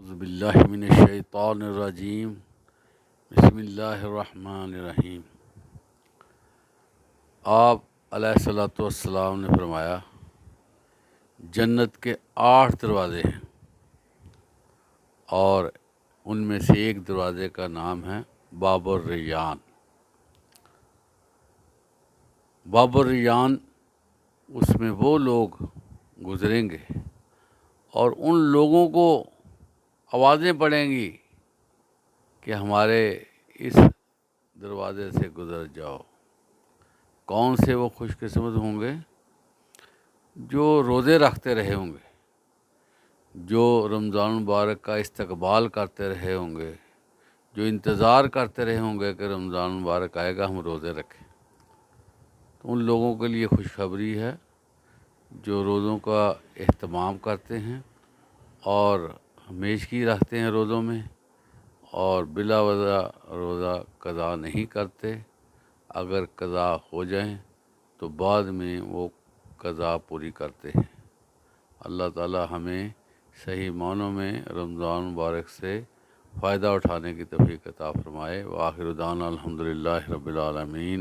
اعوذ باللہ من الشیطان الرجیم بسم اللہ الرحمن الرحیم۔ آپ علیہ الصلوۃ والسلام نے فرمایا جنت کے 8 دروازے ہیں اور ان میں سے ایک دروازے کا نام ہے باب الریان۔ باب الریان، اس میں وہ لوگ گزریں گے اور ان لوگوں کو آوازیں پڑیں گی کہ ہمارے اس دروازے سے گزر جاؤ۔ کون سے وہ خوش قسمت ہوں گے؟ جو روزے رکھتے رہے ہوں گے، جو رمضان المبارک کا استقبال کرتے رہے ہوں گے، جو انتظار کرتے رہے ہوں گے کہ رمضان المبارک آئے گا ہم روزے رکھیں۔ تو ان لوگوں کے لیے خوشخبری ہے جو روزوں کا اہتمام کرتے ہیں اور ہمیشگی رکھتے ہیں روزوں میں، اور بلا وجہ روزہ قضا نہیں کرتے۔ اگر قضا ہو جائیں تو بعد میں وہ قضا پوری کرتے ہیں۔ اللہ تعالی ہمیں صحیح معنوں میں رمضان مبارک سے فائدہ اٹھانے کی توفیق عطا فرمائے۔ وآخر دعوانا الحمدللہ رب العالمین۔